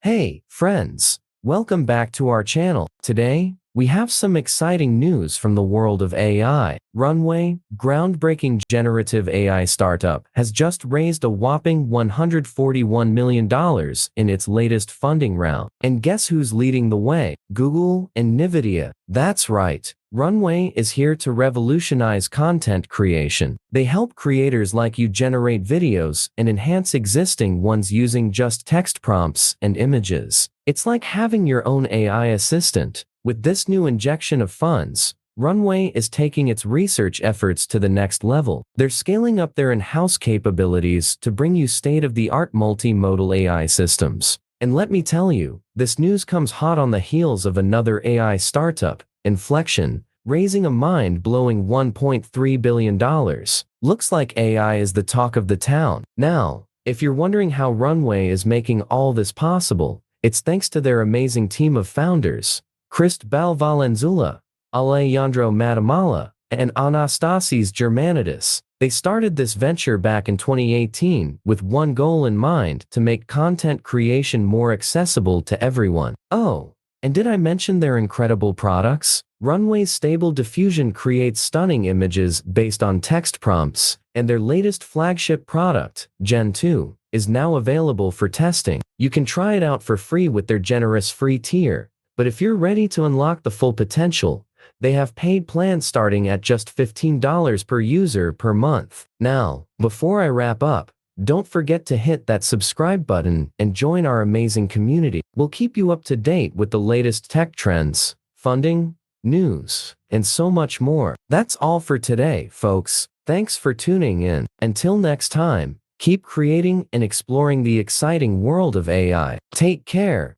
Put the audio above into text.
Hey, friends! Welcome back to our channel. Today, we have some exciting news from the world of AI. Runway, groundbreaking generative AI startup, has just raised a whopping $141 million in its latest funding round. And guess who's leading the way? Google and Nvidia. That's right. Runway is here to revolutionize content creation. They help creators like you generate videos and enhance existing ones using just text prompts and images. It's like having your own AI assistant. With this new injection of funds, Runway is taking its research efforts to the next level. They're scaling up their in-house capabilities to bring you state-of-the-art multimodal AI systems. And let me tell you, this news comes hot on the heels of another AI startup, Inflection, raising a mind-blowing $1.3 billion. Looks like AI is the talk of the town. Now, if you're wondering how Runway is making all this possible, it's thanks to their amazing team of founders, Cristobal Valenzuela, Alejandro Matamala, and Anastasis Germanidis. They started this venture back in 2018 with one goal in mind: to make content creation more accessible to everyone. Oh, and did I mention their incredible products? Runway's stable Diffusion creates stunning images based on text prompts, and their latest flagship product, Gen 2, is now available for testing. You can try it out for free with their generous free tier, but if you're ready to unlock the full potential, they have paid plans starting at just $15 per user per month. Now, before I wrap up, don't forget to hit that subscribe button and join our amazing community. We'll keep you up to date with the latest tech trends, funding, news, and so much more. That's all for today, folks. Thanks for tuning in. Until next time, keep creating and exploring the exciting world of AI. Take care.